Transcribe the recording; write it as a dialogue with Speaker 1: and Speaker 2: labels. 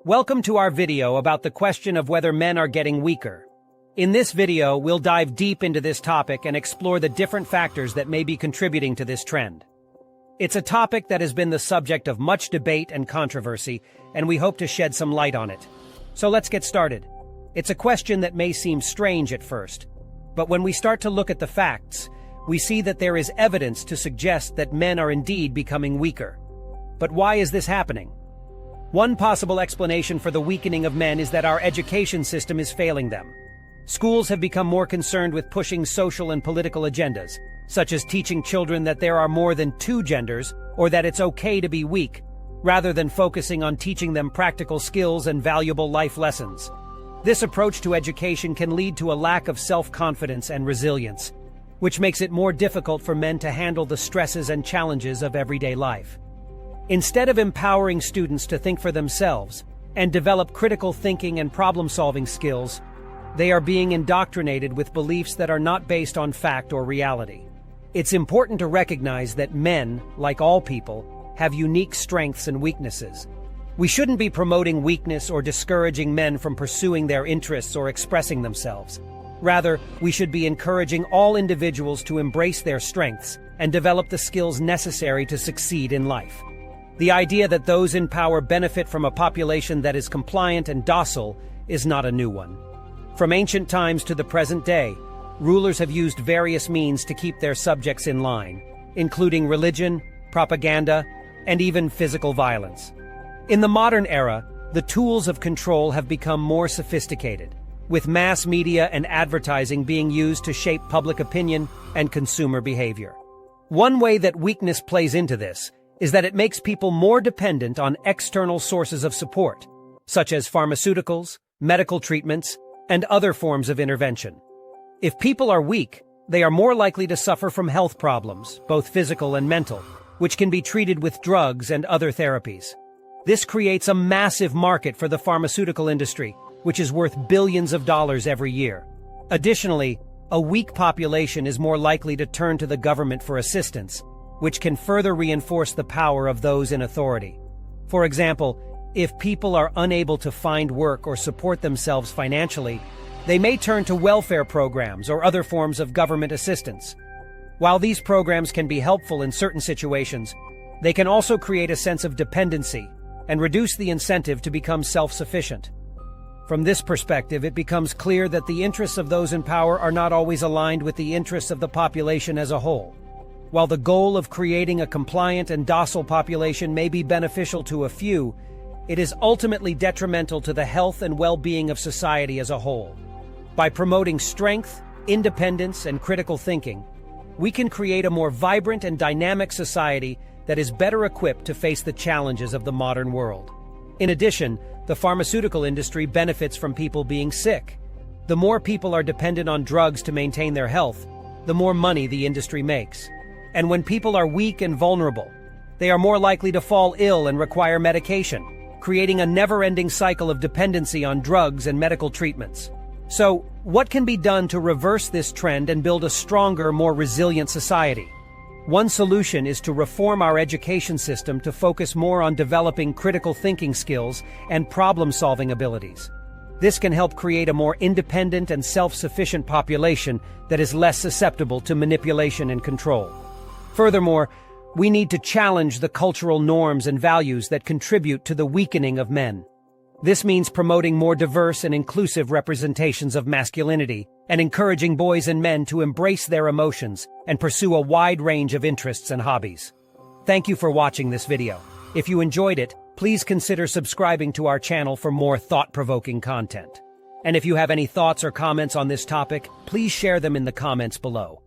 Speaker 1: Welcome to our video about the question of whether men are getting weaker. In this video, we'll dive deep into this topic and explore the different factors that may be contributing to this trend. It's a topic that has been the subject of much debate and controversy, and we hope to shed some light on it. So let's get started. It's a question that may seem strange at first, but when we start to look at the facts, we see that there is evidence to suggest that men are indeed becoming weaker. But why is this happening? One possible explanation for the weakening of men is that our education system is failing them. Schools have become more concerned with pushing social and political agendas, such as teaching children that there are more than two genders or that it's okay to be weak, rather than focusing on teaching them practical skills and valuable life lessons. This approach to education can lead to a lack of self-confidence and resilience, which makes it more difficult for men to handle the stresses and challenges of everyday life. Instead of empowering students to think for themselves and develop critical thinking and problem-solving skills, they are being indoctrinated with beliefs that are not based on fact or reality. It's important to recognize that men, like all people, have unique strengths and weaknesses. We shouldn't be promoting weakness or discouraging men from pursuing their interests or expressing themselves. Rather, we should be encouraging all individuals to embrace their strengths and develop the skills necessary to succeed in life. The idea that those in power benefit from a population that is compliant and docile is not a new one. From ancient times to the present day, rulers have used various means to keep their subjects in line, including religion, propaganda, and even physical violence. In the modern era, the tools of control have become more sophisticated, with mass media and advertising being used to shape public opinion and consumer behavior. One way that weakness plays into this is that it makes people more dependent on external sources of support, such as pharmaceuticals, medical treatments, and other forms of intervention. If people are weak, they are more likely to suffer from health problems, both physical and mental, which can be treated with drugs and other therapies. This creates a massive market for the pharmaceutical industry, which is worth billions of dollars every year. Additionally, a weak population is more likely to turn to the government for assistance, which can further reinforce the power of those in authority. For example, if people are unable to find work or support themselves financially, they may turn to welfare programs or other forms of government assistance. While these programs can be helpful in certain situations, they can also create a sense of dependency and reduce the incentive to become self-sufficient. From this perspective, it becomes clear that the interests of those in power are not always aligned with the interests of the population as a whole. While the goal of creating a compliant and docile population may be beneficial to a few, it is ultimately detrimental to the health and well-being of society as a whole. By promoting strength, independence, and critical thinking, we can create a more vibrant and dynamic society that is better equipped to face the challenges of the modern world. In addition, the pharmaceutical industry benefits from people being sick. The more people are dependent on drugs to maintain their health, the more money the industry makes. And when people are weak and vulnerable, they are more likely to fall ill and require medication, creating a never-ending cycle of dependency on drugs and medical treatments. So, what can be done to reverse this trend and build a stronger, more resilient society? One solution is to reform our education system to focus more on developing critical thinking skills and problem-solving abilities. This can help create a more independent and self-sufficient population that is less susceptible to manipulation and control. Furthermore, we need to challenge the cultural norms and values that contribute to the weakening of men. This means promoting more diverse and inclusive representations of masculinity and encouraging boys and men to embrace their emotions and pursue a wide range of interests and hobbies. Thank you for watching this video. If you enjoyed it, please consider subscribing to our channel for more thought-provoking content. And if you have any thoughts or comments on this topic, please share them in the comments below.